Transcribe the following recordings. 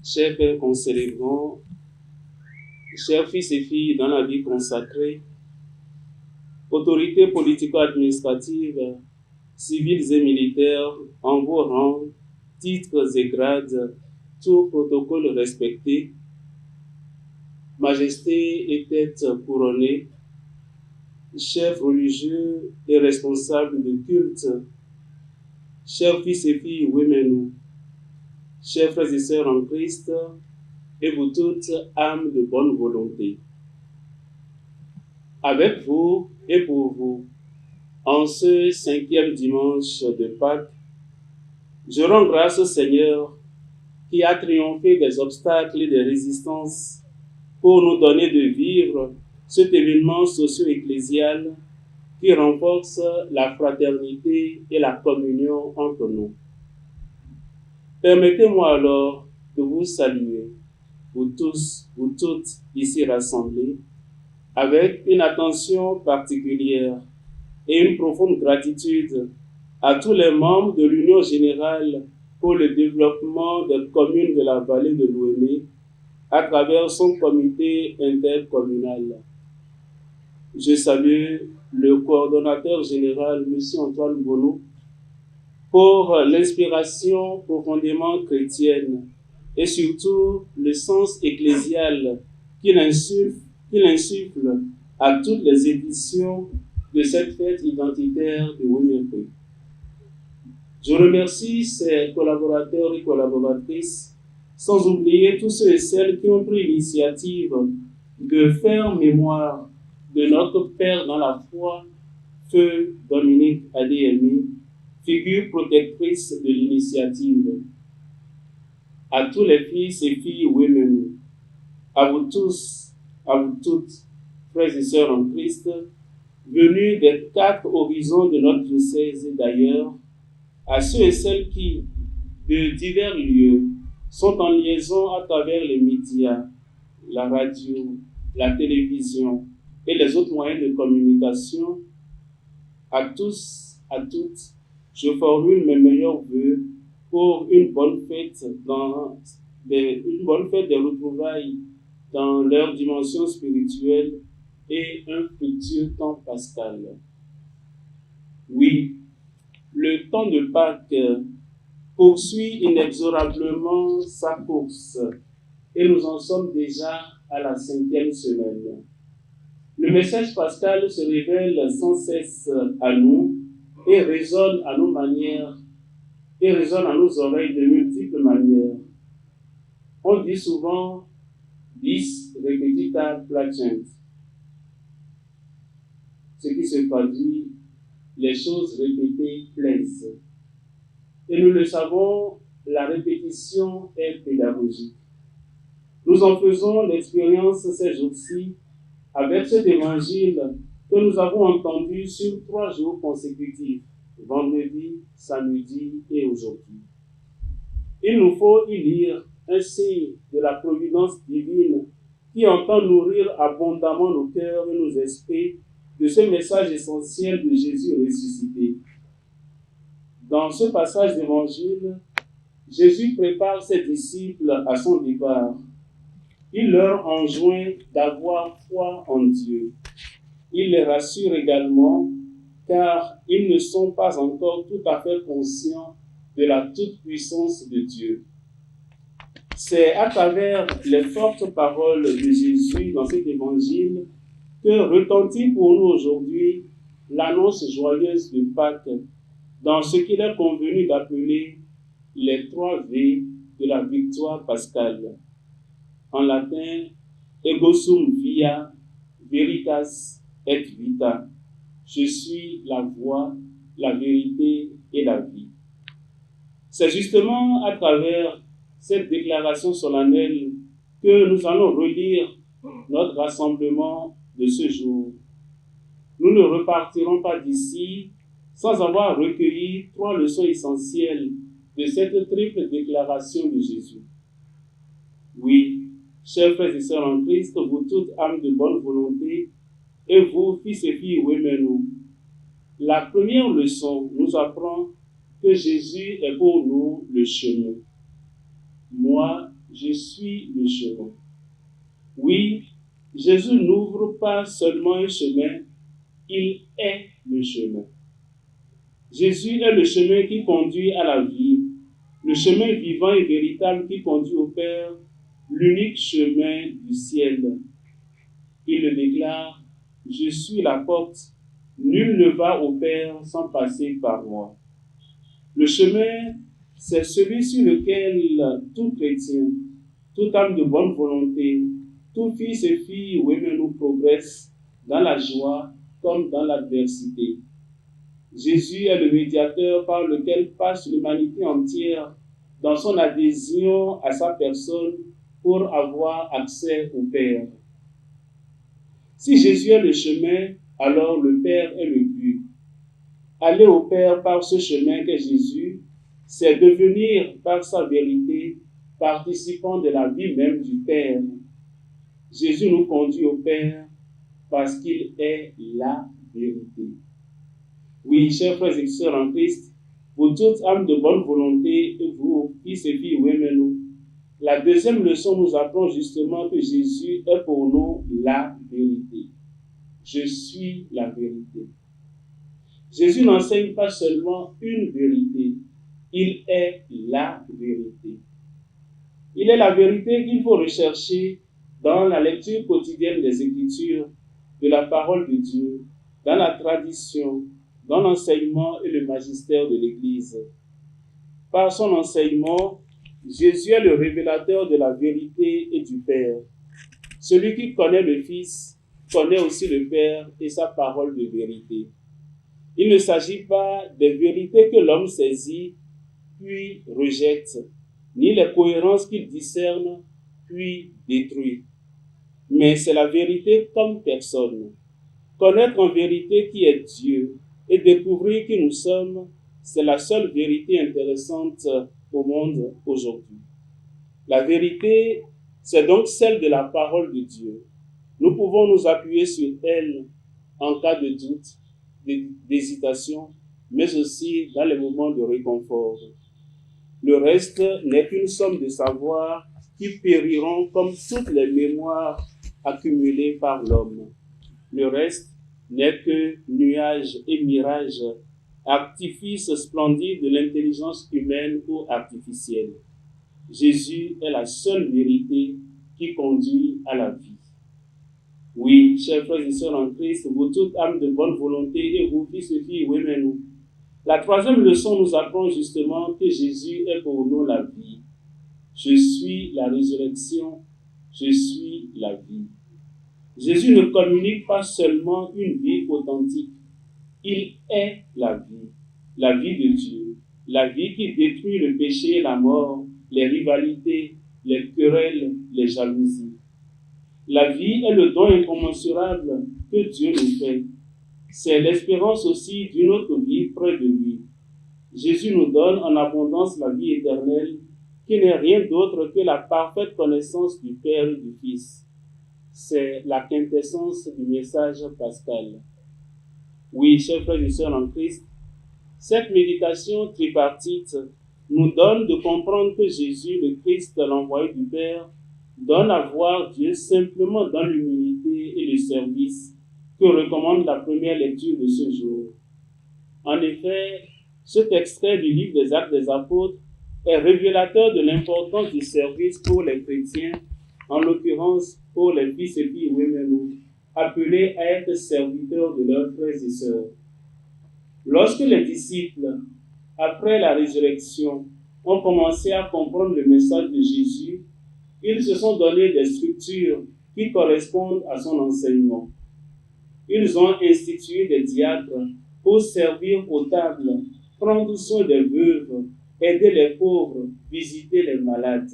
Chers pères concélébrants, chers fils et filles dans la vie consacrée, autorités politico-administratives, civiles et militaires, en vos rangs, titres et grades, tout protocole respecté, majesté et tête couronnée, chefs religieux et responsables de culte, chers fils et filles Wemenu, chers frères et sœurs en Christ, et vous toutes, âmes de bonne volonté. Avec vous et pour vous, en ce 5e dimanche de Pâques, je rends grâce au Seigneur qui a triomphé des obstacles et des résistances pour nous donner de vivre cet événement socio-ecclésial qui renforce la fraternité et la communion entre nous. Permettez-moi alors de vous saluer, vous tous, vous toutes ici rassemblés, avec une attention particulière et une profonde gratitude à tous les membres de l'Union générale pour le développement des communes de la vallée de l'Ouémé à travers son comité intercommunal. Je salue le coordonnateur général, M. Antoine Bono, pour l'inspiration profondément chrétienne et surtout le sens ecclésial qu'il insuffle à toutes les éditions de cette fête identitaire de Wemekwe. Je remercie ses collaborateurs et collaboratrices, sans oublier tous ceux et celles qui ont pris l'initiative de faire mémoire de notre Père dans la foi, Feu Dominique Adéhémie, figure protectrice de l'initiative. À tous les fils et filles Wemenu, à vous tous, à vous toutes, frères et sœurs en Christ, venus des 4 horizons de notre diocèse et d'ailleurs, à ceux et celles qui, de divers lieux, sont en liaison à travers les médias, la radio, la télévision et les autres moyens de communication, à tous, à toutes, je formule mes meilleurs vœux pour une bonne fête des retrouvailles dans leur dimension spirituelle et un futur temps pascal. Oui, le temps de Pâques poursuit inexorablement sa course et nous en sommes déjà à la 5e semaine. Le message pascal se révèle sans cesse à nous et résonne à nos manières et résonne à nos oreilles de multiples manières. On dit souvent « dis repetita placent », ce qui se traduit « les choses répétées plaisent ». Et nous le savons, la répétition est pédagogique. Nous en faisons l'expérience ces jours-ci avec cet évangile que nous avons entendu sur 3 jours consécutifs, vendredi, samedi et aujourd'hui. Il nous faut y lire un signe de la providence divine qui entend nourrir abondamment nos cœurs et nos esprits de ce message essentiel de Jésus ressuscité. Dans ce passage d'évangile, Jésus prépare ses disciples à son départ. Il leur enjoint d'avoir foi en Dieu. Il les rassure également car ils ne sont pas encore tout à fait conscients de la toute-puissance de Dieu. C'est à travers les fortes paroles de Jésus dans cet évangile que retentit pour nous aujourd'hui l'annonce joyeuse de Pâques dans ce qu'il est convenu d'appeler les 3 V de la victoire pascale. En latin, ego sum via, veritas et vita. Je suis la voie, la vérité et la vie. C'est justement à travers cette déclaration solennelle que nous allons relire notre rassemblement de ce jour. Nous ne repartirons pas d'ici sans avoir recueilli 3 leçons essentielles de cette triple déclaration de Jésus. Oui, chers frères et sœurs en Christ, vous toutes âmes de bonne volonté, et vous, fils et filles Wemenu, la première leçon nous apprend que Jésus est pour nous le chemin. Moi, je suis le chemin. Oui, Jésus n'ouvre pas seulement un chemin, il est le chemin. Jésus est le chemin qui conduit à la vie, le chemin vivant et véritable qui conduit au Père, l'unique chemin du ciel. Il le déclare, je suis la porte, nul ne va au Père sans passer par moi. Le chemin, c'est celui sur lequel tout chrétien, toute âme de bonne volonté, tout fils et fille ou nous progresse dans la joie comme dans l'adversité. Jésus est le médiateur par lequel passe l'humanité entière dans son adhésion à sa personne pour avoir accès au Père. Si Jésus est le chemin, alors le Père est le but. Aller au Père par ce chemin qu'est Jésus, c'est devenir par sa vérité participant de la vie même du Père. Jésus nous conduit au Père parce qu'il est la vérité. Oui, chers frères et sœurs en Christ, pour toute âme de bonne volonté, et vous, fils et filles, oui, mais nous, la deuxième leçon nous apprend justement que Jésus est pour nous la vérité. Je suis la vérité. Jésus n'enseigne pas seulement une vérité, il est la vérité. Il est la vérité qu'il faut rechercher dans la lecture quotidienne des Écritures, de la parole de Dieu, dans la tradition, dans l'enseignement et le magistère de l'Église. Par son enseignement, Jésus est le révélateur de la vérité et du Père. Celui qui connaît le Fils connaît aussi le Père et sa parole de vérité. Il ne s'agit pas des vérités que l'homme saisit puis rejette, ni les cohérences qu'il discerne puis détruit. Mais c'est la vérité comme personne. Connaître en vérité qui est Dieu et découvrir qui nous sommes, c'est la seule vérité intéressante au monde aujourd'hui. La vérité, c'est donc celle de la parole de Dieu. Nous pouvons nous appuyer sur elle en cas de doute, d'hésitation, mais aussi dans les moments de réconfort. Le reste n'est qu'une somme de savoirs qui périront comme toutes les mémoires accumulées par l'homme. Le reste n'est que nuages et mirages, artifices splendides de l'intelligence humaine ou artificielle. Jésus est la seule vérité qui conduit à la vie. Oui, chers frères et sœurs en Christ, vous toutes âmes de bonne volonté et vous, fils et filles, oui, mais nous. La troisième leçon nous apprend justement que Jésus est pour nous la vie. Je suis la résurrection, je suis la vie. Jésus ne communique pas seulement une vie authentique, il est la vie de Dieu, la vie qui détruit le péché et la mort, les rivalités, les querelles, les jalousies. La vie est le don incommensurable que Dieu nous fait. C'est l'espérance aussi d'une autre vie près de lui. Jésus nous donne en abondance la vie éternelle, qui n'est rien d'autre que la parfaite connaissance du Père et du Fils. C'est la quintessence du message pascal. Oui, chers frères et sœurs en Christ, cette méditation tripartite nous donne de comprendre que Jésus, le Christ, l'envoyé du Père, donne à voir Dieu simplement dans l'humilité et le service que recommande la première lecture de ce jour. En effet, cet extrait du livre des Actes des Apôtres est révélateur de l'importance du service pour les chrétiens, en l'occurrence pour les fils et filles Wemenu, appelés à être serviteurs de leurs frères et sœurs. Lorsque les disciples, après la résurrection, ont commencé à comprendre le message de Jésus, ils se sont donné des structures qui correspondent à son enseignement. Ils ont institué des diacres pour servir aux tables, prendre soin des veuves, aider les pauvres, visiter les malades.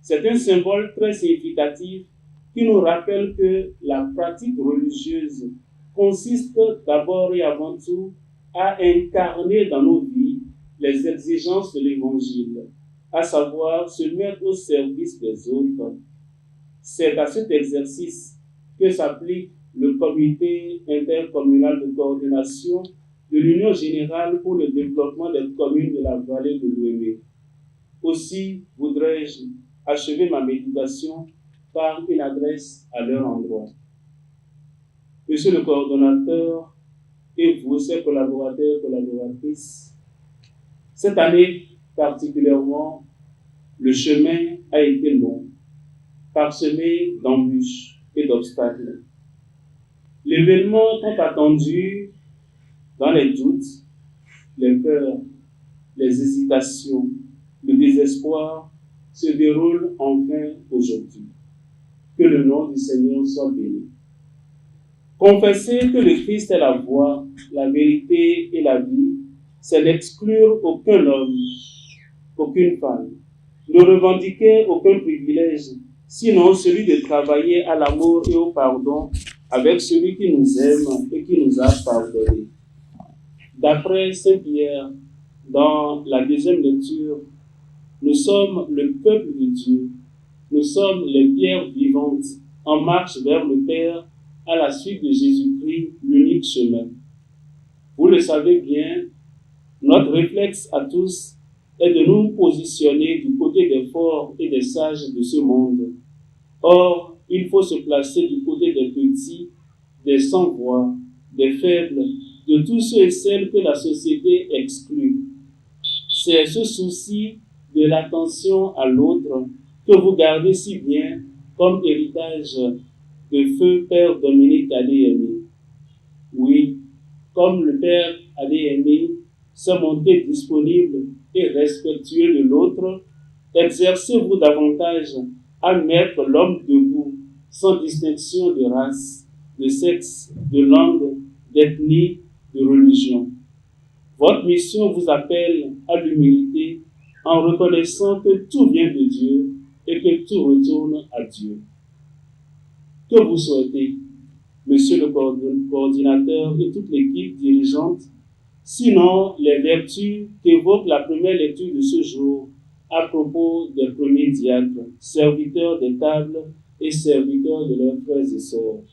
C'est un symbole très significatif qui nous rappelle que la pratique religieuse consiste d'abord et avant tout à incarner dans nos vies les exigences de l'Évangile, à savoir se mettre au service des autres. C'est à cet exercice que s'applique le comité intercommunal de coordination de l'Union générale pour le développement des communes de la vallée de l'Ouémé. Aussi voudrais-je, achever ma méditation par une adresse à leur endroit. Monsieur le coordonnateur et vous, chers collaborateurs et collaboratrices, cette année particulièrement, le chemin a été long, parsemé d'embûches et d'obstacles. L'événement tant attendu, dans les doutes, les peurs, les hésitations, le désespoir, se déroule enfin aujourd'hui. Que le nom du Seigneur soit béni. Confesser que le Christ est la voie, la vérité et la vie, c'est n'exclure aucun homme, aucune femme, ne revendiquer aucun privilège, sinon celui de travailler à l'amour et au pardon avec celui qui nous aime et qui nous a pardonné. D'après Saint Pierre, dans la deuxième lecture, nous sommes le peuple de Dieu, nous sommes les pierres vivantes en marche vers le Père à la suite de Jésus-Christ, l'unique chemin. Vous le savez bien, notre réflexe à tous est de nous positionner du côté des forts et des sages de ce monde. Or, il faut se placer du côté des petits, des sans-voix, des faibles, de tous ceux et celles que la société exclut. C'est ce souci de l'attention à l'autre que vous gardez si bien comme héritage de feu Père Dominique Adéhémé. Oui, comme le Père Adéhémé s'est montré disponible et respectueux de l'autre, exercez-vous davantage à mettre l'homme debout, sans distinction de race, de sexe, de langue, d'ethnie, de religion. Votre mission vous appelle à l'humilité en reconnaissant que tout vient de Dieu et que tout retourne à Dieu. Que vous souhaitez, Monsieur le coordinateur et toute l'équipe dirigeante, sinon les vertus qu'évoque la première lecture de ce jour à propos des premiers diacres, serviteurs des tables et serviteurs de leurs frères et sœurs.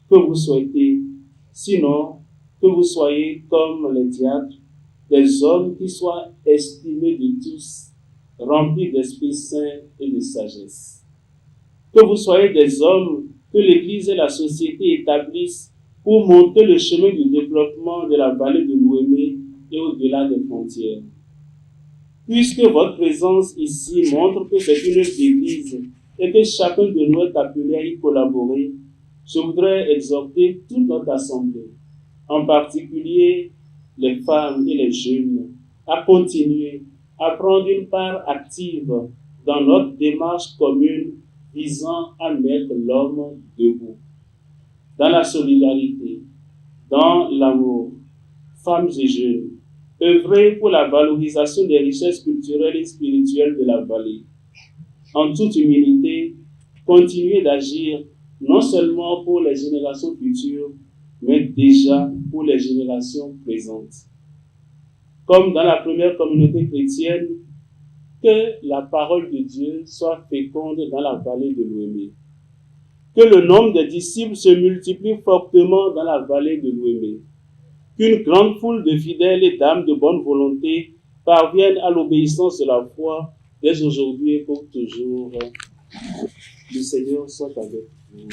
Que vous souhaitez, sinon que vous soyez comme les diacres, des hommes qui soient estimés de tous, remplis d'Esprit Saint et de sagesse. Que vous soyez des hommes que l'Église et la société établissent pour montrer le chemin du développement de la vallée de l'Ouémé et au-delà des frontières. Puisque votre présence ici montre que c'est une œuvre d'Église et que chacun de nous est appelé à y collaborer, je voudrais exhorter toute notre assemblée, en particulier les femmes et les jeunes, à continuer à prendre une part active dans notre démarche commune visant à mettre l'homme debout. Dans la solidarité, dans l'amour, femmes et jeunes, œuvrer pour la valorisation des richesses culturelles et spirituelles de la vallée. En toute humilité, continuer d'agir non seulement pour les générations futures, mais déjà pour les générations présentes. Comme dans la première communauté chrétienne, que la parole de Dieu soit féconde dans la vallée de l'Ouémé. Que le nombre des disciples se multiplie fortement dans la vallée de l'Ouémé. Qu'une grande foule de fidèles et d'âmes de bonne volonté parviennent à l'obéissance de la foi dès aujourd'hui et pour toujours. Le Seigneur soit avec vous.